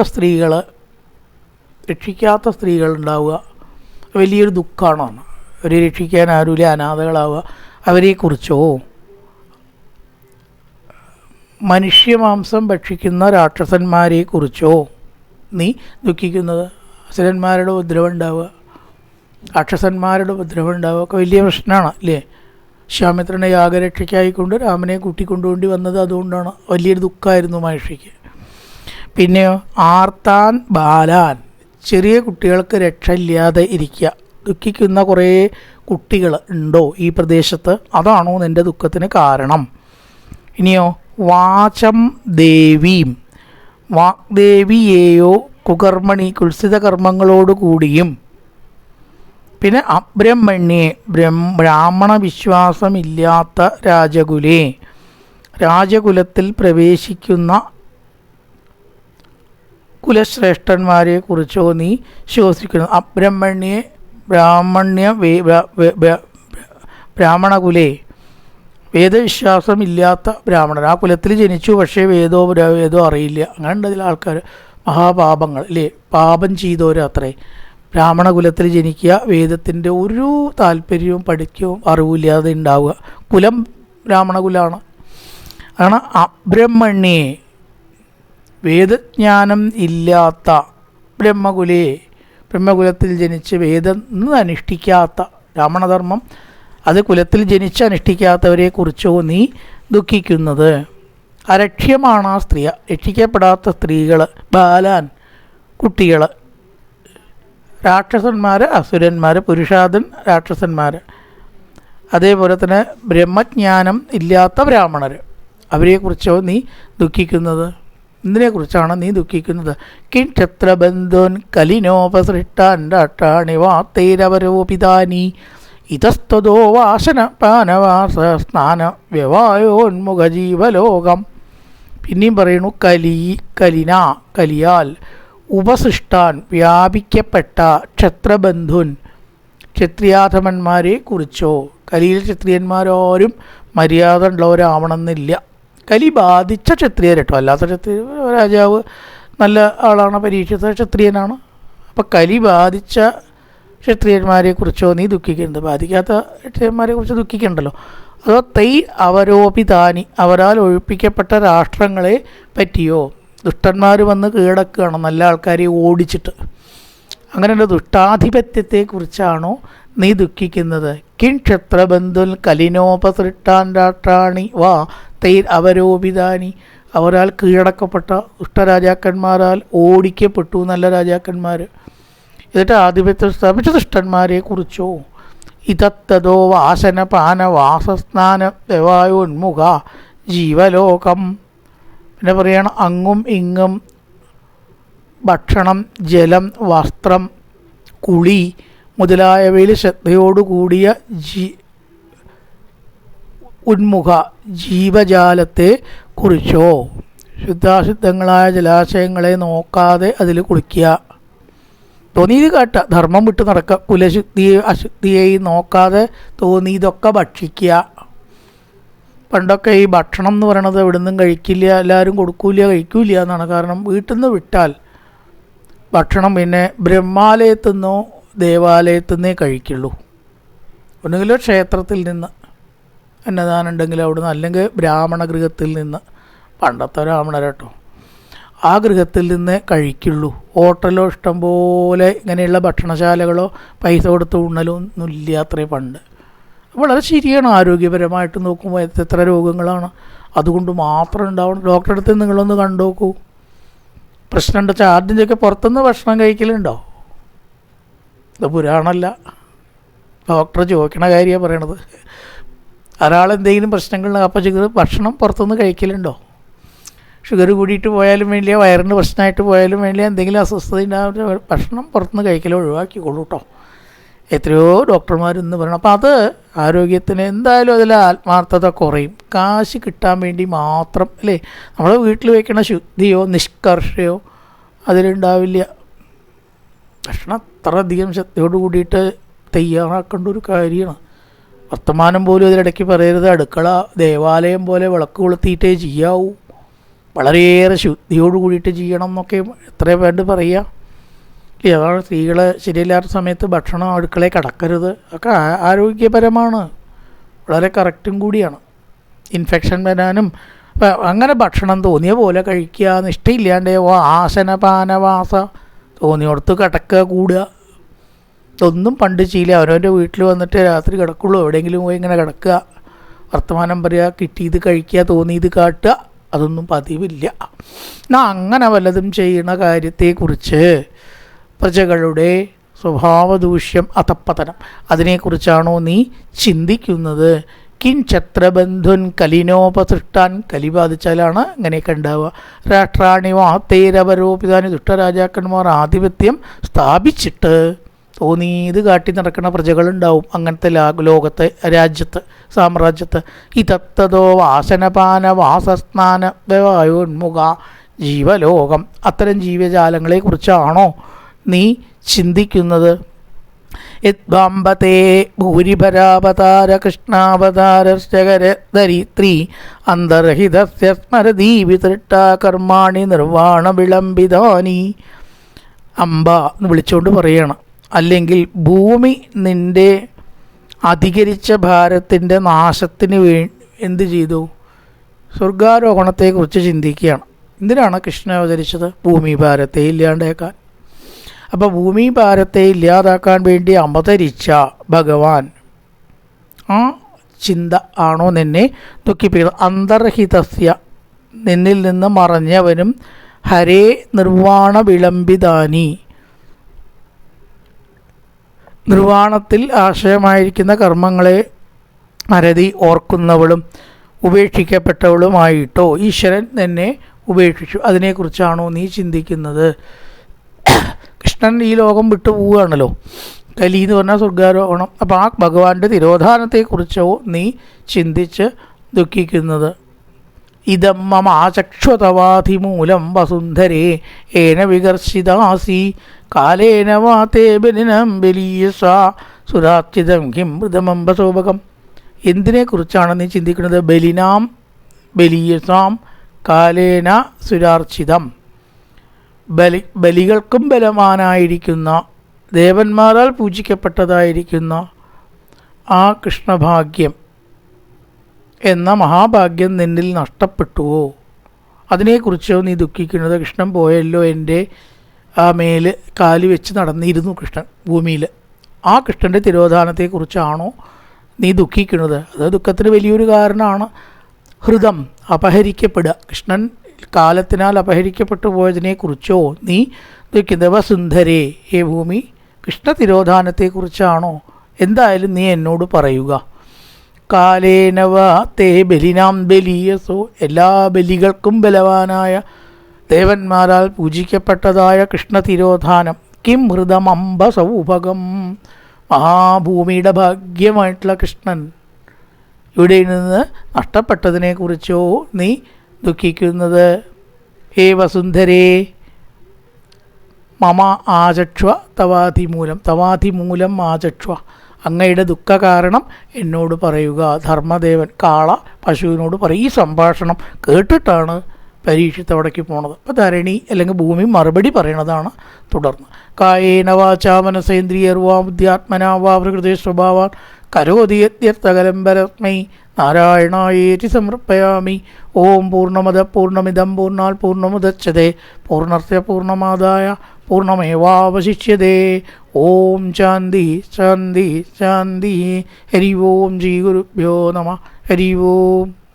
സ്ത്രീകളുണ്ടാവുക വലിയൊരു ദുഃഖമാണ്. അവരെ രക്ഷിക്കാൻ ആരുമില്ല, അനാഥകളാവുക. അവരെക്കുറിച്ചോ മനുഷ്യമാംസം ഭക്ഷിക്കുന്ന രാക്ഷസന്മാരെക്കുറിച്ചോ നീ ദുഃഖിക്കുന്നത്? അസുരന്മാരുടെ ഉപദ്രവം ഉണ്ടാവുക, രാക്ഷസന്മാരുടെ ഉപദ്രവം ഉണ്ടാവുക ഒക്കെ വലിയ പ്രശ്നമാണ് അല്ലേ? വിശ്വാമിത്രനെ യാഗരക്ഷയ്ക്കായിക്കൊണ്ട് രാമനെ കൂട്ടിക്കൊണ്ടുവേണ്ടി വന്നത് അതുകൊണ്ടാണ്. വലിയൊരു ദുഃഖമായിരുന്നു മഹർഷിക്ക്. പിന്നെയോ ആർത്താൻ ബാലാൻ, ചെറിയ കുട്ടികൾക്ക് രക്ഷയില്ലാതെ ഇരിക്കുക. ദുഃഖിക്കുന്ന കുറേ കുട്ടികൾ ഉണ്ടോ ഈ പ്രദേശത്ത്? അതാണോ നിൻ്റെ ദുഃഖത്തിന് കാരണം? ഇനിയോ വാചം ദേവീം, വാഗ്ദേവിയെയോ കുകർമ്മണി കുൽസിത കർമ്മങ്ങളോടുകൂടിയും. പിന്നെ അബ്രഹ്മണ്യേ, ബ്രാഹ്മണ വിശ്വാസമില്ലാത്ത രാജകുലത്തിൽ പ്രവേശിക്കുന്ന കുലശ്രേഷ്ഠന്മാരെ കുറിച്ചോ നീ ശോസിക്കുന്നു. അബ്രഹ്മണ്യേ ബ്രാഹ്മണകുലേ, വേദവിശ്വാസമില്ലാത്ത ബ്രാഹ്മണർ. ആ കുലത്തിൽ ജനിച്ചു, പക്ഷേ വേദോ അറിയില്ല. അങ്ങനെ ഉണ്ട് അതിൽ ആൾക്കാർ. മഹാപാപങ്ങൾ അല്ലേ, പാപം ചെയ്തോരത്രേ. ബ്രാഹ്മണ കുലത്തിൽ ജനിക്കുക, വേദത്തിൻ്റെ ഒരു താല്പര്യവും പഠിക്കുകയും അറിവില്ലാതെ ഉണ്ടാവുക. കുലം ബ്രാഹ്മണകുലമാണ്. അതാണ് അബ്രഹ്മണ്യേ, വേദജ്ഞാനം ഇല്ലാത്ത ബ്രഹ്മകുലത്തിൽ ജനിച്ച് വേദം അനുഷ്ഠിക്കാത്ത ബ്രാഹ്മണധർമ്മം അത് കുലത്തിൽ ജനിച്ച് അനുഷ്ഠിക്കാത്തവരെ കുറിച്ചോ നീ ദുഃഖിക്കുന്നത്? അരക്ഷ്യമാണ് ആ സ്ത്രീ, രക്ഷിക്കപ്പെടാത്ത സ്ത്രീകൾ, ബാലാൻ കുട്ടികൾ, രാക്ഷസന്മാർ, അസുരന്മാർ, പുരുഷാദൻ രാക്ഷസന്മാർ, അതേപോലെ തന്നെ ബ്രഹ്മജ്ഞാനം ഇല്ലാത്ത ബ്രാഹ്മണർ, അവരെക്കുറിച്ചോ നീ ദുഃഖിക്കുന്നത്? എന്തിനെക്കുറിച്ചാണ് നീ ദുഃഖിക്കുന്നത്? കിക്ഷത്രബന്ധോൻ കലിനോപസൃഷ്ടാൻ രാഷ്ട്രാണി വാർത്തൈരവരോപിതാനി ഇതസ്തോ വാസന പാനവാസ സ്നാന വ്യവായോന്മുഖജീവലോകം. പിന്നെയും പറയുന്നു, കലിയാൽ ഉപസൃഷ്ടാൻ വ്യാപിക്കപ്പെട്ട ക്ഷത്രബന്ധുൻ ക്ഷത്രിയാധമന്മാരെ കുറിച്ചോ. കലിയിൽ ക്ഷത്രിയന്മാരാരും മര്യാദ ഉള്ളവരാവണമെന്നില്ല. കലി ബാധിച്ച ക്ഷത്രിയർ കേട്ടോ, അല്ലാത്ത രാജാവ് നല്ല ആളാണ്, പരീക്ഷിച്ച ക്ഷത്രിയനാണ്. അപ്പം കലി ബാധിച്ച ക്ഷത്രിയന്മാരെ കുറിച്ചോ നീ ദുഃഖിക്കരുത്. ബാധിക്കാത്ത ക്ഷത്രിയന്മാരെ കുറിച്ച് ദുഃഖിക്കണ്ടല്ലോ. അതോ അവരോപിതാനി, അവരാൽ ഒഴിപ്പിക്കപ്പെട്ട രാഷ്ട്രങ്ങളെ പറ്റിയോ? ദുഷ്ടന്മാർ വന്ന് കീഴടക്കുകയാണ് നല്ല ആൾക്കാരെ ഓടിച്ചിട്ട്. അങ്ങനെയുള്ള ദുഷ്ടാധിപത്യത്തെക്കുറിച്ചാണോ നീ ദുഃഖിക്കുന്നത്? കിൻക്ഷത്രബന്ധുൽ കലിനോപസൃഷ്ടാൻ രാഷ്ട്രാണി വാ അവരോപിതാനി, അവരാൽ കീഴടക്കപ്പെട്ട ദുഷ്ടരാജാക്കന്മാരാൽ ഓടിക്കപ്പെട്ടു നല്ല രാജാക്കന്മാർ. എന്നിട്ട് ആധിപത്യം സ്ഥാപിച്ച ദുഷ്ടന്മാരെ കുറിച്ചോ. ഇതത്തതോ വാസനപാന വാസസ്നാന വ്യവായോന്മുഖ ജീവലോകം. പിന്നെ പറയണം, അങ്ങും ഇങ്ങും ഭക്ഷണം, ജലം, വസ്ത്രം, കുളി മുതലായവയിൽ ശ്രദ്ധയോടുകൂടിയ ഉന്മുഖ ജീവജാലത്തെ കുറിച്ചോ. ശുദ്ധാശുദ്ധങ്ങളായ ജലാശയങ്ങളെ നോക്കാതെ അതിൽ കുളിക്കുക, തോന്നിയത് കാട്ടുക, ധർമ്മം വിട്ട് നടക്കുക, കുലശുദ്ധിയെ അശുദ്ധിയെയും നോക്കാതെ തോന്നിയതൊക്കെ ഭക്ഷിക്കുക. പണ്ടൊക്കെ ഈ ഭക്ഷണം എന്ന് പറയണത് എവിടെ നിന്നും കഴിക്കില്ല, എല്ലാവരും കഴിക്കൂല എന്നാണ്. കാരണം വീട്ടിൽ നിന്ന് വിട്ടാൽ ഭക്ഷണം പിന്നെ ബ്രഹ്മാലയത്തു നിന്നോ ദേവാലയത്തു നിന്നേ കഴിക്കുള്ളൂ. ഒന്നുകിലോ ക്ഷേത്രത്തിൽ നിന്ന് അന്നദാനം ഉണ്ടെങ്കിൽ അവിടെ നിന്ന്, അല്ലെങ്കിൽ ബ്രാഹ്മണ ഗൃഹത്തിൽ നിന്ന്, പണ്ടത്തെ ബ്രാഹ്മണരട്ടോ, ആ ഗൃഹത്തിൽ നിന്ന് കഴിക്കുള്ളൂ. ഹോട്ടലോ ഇഷ്ടംപോലെ ഇങ്ങനെയുള്ള ഭക്ഷണശാലകളോ പൈസ കൊടുത്ത് ഉണ്ണലോ ഒന്നും ഇല്ല അത്രേ പണ്ട്. വളരെ ശരിയാണ്. ആരോഗ്യപരമായിട്ട് നോക്കുമ്പോൾ എത്ര രോഗങ്ങളാണ് അതുകൊണ്ട് മാത്രം ഉണ്ടാവണം. ഡോക്ടറെ അടുത്ത് നിങ്ങളൊന്ന് കണ്ടുനോക്കൂ. പ്രശ്നമുണ്ട് വെച്ചാൽ ആദ്യം ഒക്കെ പുറത്തുനിന്ന് ഭക്ഷണം കഴിക്കലുണ്ടോ? ഇത് പുരാണമല്ല, ഡോക്ടർ ചോദിക്കണ കാര്യമാണ് പറയണത്. ഒരാളെന്തെങ്കിലും പ്രശ്നങ്ങളുണ്ടെങ്കിൽ അപ്പോൾ ഭക്ഷണം പുറത്തുനിന്ന് കഴിക്കലുണ്ടോ? ഷുഗർ കൂടിയിട്ട് പോയാലും വേണ്ടിയ, വയറിന് പ്രശ്നമായിട്ട് പോയാലും വേണ്ടിയ, എന്തെങ്കിലും അസ്വസ്ഥത ഉണ്ടാകുന്ന ഭക്ഷണം പുറത്തുനിന്ന് കഴിക്കൽ ഒഴിവാക്കിക്കൊള്ളൂ കേട്ടോ. എത്രയോ ഡോക്ടർമാർ ഇന്ന് പറയണം. അപ്പോൾ അത് ആരോഗ്യത്തിന് എന്തായാലും അതിൽ ആത്മാർത്ഥത കുറയും. കാശ് കിട്ടാൻ വേണ്ടി മാത്രം അല്ലേ നമ്മൾ വീട്ടിൽ വയ്ക്കണ ശുദ്ധിയോ നിഷ്കർഷയോ അതിലുണ്ടാവില്ല. ഭക്ഷണം അത്ര അധികം ശ്രദ്ധയോട് കൂടിയിട്ട് തയ്യാറാക്കേണ്ട ഒരു കാര്യമാണ്. വർത്തമാനം പോലും അതിലിടയ്ക്ക് പറയരുത്. അടുക്കള ദേവാലയം പോലെ വിളക്ക് കൊളുത്തിയിട്ടേ ചെയ്യാവൂ, വളരെയേറെ ശുദ്ധിയോട് കൂടിയിട്ട് ചെയ്യണം എന്നൊക്കെ എത്ര വേണ്ട പറയുക. അതാണ് സ്ത്രീകൾ ശരിയല്ലാത്ത സമയത്ത് ഭക്ഷണം അടുക്കളയിൽ കടക്കരുത്, ഒക്കെ ആരോഗ്യപരമാണ്, വളരെ കറക്റ്റും കൂടിയാണ്. ഇൻഫെക്ഷൻ വരാനും അങ്ങനെ ഭക്ഷണം തോന്നിയ പോലെ കഴിക്കുക, നിഷ്ഠയില്ലാണ്ട് ആസനപാനവാസ തോന്നിയോടത്ത് കിടക്കുക, കൂടുക, ഇതൊന്നും പണ്ട് ചെയ്യില്ല. അവരവൻ്റെ വീട്ടിൽ വന്നിട്ട് രാത്രി കിടക്കുള്ളൂ, എവിടെയെങ്കിലും പോയി ഇങ്ങനെ കിടക്കുക, വർത്തമാനം പറയുക, കിട്ടിയത് കഴിക്കുക, തോന്നിയത് കാട്ടുക, അതൊന്നും പതിവില്ല. എന്നാൽ അങ്ങനെ വല്ലതും ചെയ്യുന്ന കാര്യത്തെക്കുറിച്ച് പ്രജകളുടെ സ്വഭാവദൂഷ്യം അധപ്പതനം അതിനെക്കുറിച്ചാണോ നീ ചിന്തിക്കുന്നത്? കിഞ്ചത്രബന്ധുൻ കലിനോപസൃഷ്ടാൻ, കലി ബാധിച്ചാലാണ് അങ്ങനെയൊക്കെ ഉണ്ടാവുക. രാഷ്ട്രാണി വാത്തേരവരോപിതാനി, ദുഷ്ടരാജാക്കന്മാർ ആധിപത്യം സ്ഥാപിച്ചിട്ട് തോന്നിയത് കാട്ടി നടക്കുന്ന പ്രജകളുണ്ടാവും അങ്ങനത്തെ ലോകത്തെ, രാജ്യത്ത്, സാമ്രാജ്യത്ത്. ഇതത്തതോ വാസനപാന വാസസ്നാന വ്യവായോന്മുഖ ജീവലോകം, അത്തരം ജീവജാലങ്ങളെക്കുറിച്ചാണോ നീ ചിന്തിക്കുന്നത്? യദ്ബാംബത്തെ ഭൂരിഭരാവതാര കൃഷ്ണാവതാരശ്ചകരധരിത്രി അന്തർഹിതസ്യ സ്മരതി വിതൃട്ടാ കർമാണി നിർവാണ വിളംബിതാനി. അംബ എന്ന് വിളിച്ചുകൊണ്ട് പറയണം. അല്ലെങ്കിൽ ഭൂമി നിൻ്റെ അധികരിച്ച ഭാരത്തിൻ്റെ നാശത്തിന് എന്ത് ചെയ്തു? സ്വർഗാരോഹണത്തെക്കുറിച്ച് ചിന്തിക്കുകയാണ്. എന്തിനാണ് കൃഷ്ണൻ അവതരിച്ചത്? ഭൂമി ഭാരത്തെ ഇല്ലാണ്ടാക്കാൻ. അപ്പോൾ ഭൂമി ഭാരത്തെ ഇല്ലാതാക്കാൻ വേണ്ടി അവതരിച്ച ഭഗവാൻ, ആ ചിന്ത ആണോ നിന്നെ ദുഃഖിപ്പിക്കുന്നത്? അന്തർഹിതസ്യ, നിന്നിൽ നിന്ന് മറഞ്ഞവനും, ഹരേ നിർവാണ വിളംബിതാനി, നിർവാണത്തിൽ ആശയമായിരിക്കുന്ന കർമ്മങ്ങളെ മരതി ഓർക്കുന്നവളും ഉപേക്ഷിക്കപ്പെട്ടവളുമായിട്ടോ ഈശ്വരൻ നിന്നെ ഉപേക്ഷിച്ചു. അതിനെക്കുറിച്ചാണോ നീ ചിന്തിക്കുന്നത്? കൃഷ്ണൻ ഈ ലോകം വിട്ടു പോവുകയാണല്ലോ, കലി എന്ന് പറഞ്ഞാൽ സ്വർഗാരോഹണം. അപ്പോൾ ആ ഭഗവാന്റെ തിരോധാനത്തെക്കുറിച്ചോ നീ ചിന്തിച്ച് ദുഃഖിക്കുന്നത്? ഇതം മമ ആചക്ഷതവാധിമൂലം വസുന്ധരേ ഏന വികർഷിതാസി കാലേന വാതേ ബലിനം ബലീയസ സുരാർച്ചിതം കിം മൃതമംബസോഭകം. എന്തിനെക്കുറിച്ചാണ് നീ ചിന്തിക്കുന്നത്? ബലിനാം ബലീയസാം കാലേന സുരാർച്ചിതം, ബലികൾക്കും ബലവാനായിരിക്കുന്ന, ദേവന്മാരാൽ പൂജിക്കപ്പെട്ടതായിരിക്കുന്ന ആ കൃഷ്ണഭാഗ്യം എന്ന മഹാഭാഗ്യം നിന്നിൽ നഷ്ടപ്പെട്ടുവോ? അതിനെക്കുറിച്ചോ നീ ദുഃഖിക്കുന്നത്? കൃഷ്ണൻ പോയല്ലോ, എൻ്റെ ആ മേല് കാല് വെച്ച് നടന്നിരുന്നു കൃഷ്ണൻ ഭൂമിയിൽ, ആ കൃഷ്ണൻ്റെ തിരോധാനത്തെക്കുറിച്ചാണോ നീ ദുഃഖിക്കുന്നത്? അത് ദുഃഖത്തിന് വലിയൊരു കാരണമാണ്. ഹൃദം അപഹരിക്കപ്പെടുക, കൃഷ്ണൻ കാലത്തിനാൽ അപഹരിക്കപ്പെട്ടു പോയതിനെക്കുറിച്ചോ നീ ദുഃഖിക്കുന്നത്? വസുന്ധരേ, ഹേ ഭൂമി കൃഷ്ണതിരോധാനത്തെക്കുറിച്ചാണോ? എന്തായാലും നീ എന്നോട് പറയുക. കാലേനവ തേ ബലിനാം ബലീയസോ, എല്ലാ ബലികൾക്കും ബലവാനായ ദേവന്മാരാൽ പൂജിക്കപ്പെട്ടതായ കൃഷ്ണതിരോധാനം. കിം ഹൃദമംബ സൗഭകം, മഹാഭൂമിയുടെ ഭാഗ്യമായിട്ടുള്ള കൃഷ്ണൻ ഇവിടെ നിന്ന് നഷ്ടപ്പെട്ടതിനെക്കുറിച്ചോ നീ ദുഃഖിക്കുന്നത്? ഹേ വസുന്ധരേ, മമ ആചക്ഷ്വ തവാതിമൂലം, തവാതിമൂലം ആചക്ഷ്വ, അങ്ങയുടെ ദുഃഖ കാരണം എന്നോട് പറയുക. ധർമ്മദേവൻ കാള പശുവിനോട് പറയും. ഈ സംഭാഷണം കേട്ടിട്ടാണ് പരീക്ഷിത്ത് അവിടേക്ക് പോണത്. അപ്പോൾ ധരണി അല്ലെങ്കിൽ ഭൂമി മറുപടി പറയണതാണ് തുടർന്ന്. കായേന വാചാ മനസേന്ദ്രിയർവാ ബുദ്ധ്യാത്മനാ വാ പ്രകൃതി സ്വഭാവാൻ കരോതി യത്യർത്ഥകലം പരസ്മൈ നാരായണായേതി സമർപ്പയാമി. ഓം പൂർണ്ണമദ പൂർണ്ണമിദം പൂർണ്ണാൽ പൂർണ്ണമുദച്യതേ പൂർണ്ണസ്യ പൂർണ്ണമാദായ പൂർണ്ണമേവാവശിഷ്യതേ. ഓം ശാന്തി ശാന്തി ശാന്തി. ഹരി ഓം ശ്രീ ഗുരുഭ്യോ നമഃ. ഹരി ഓം.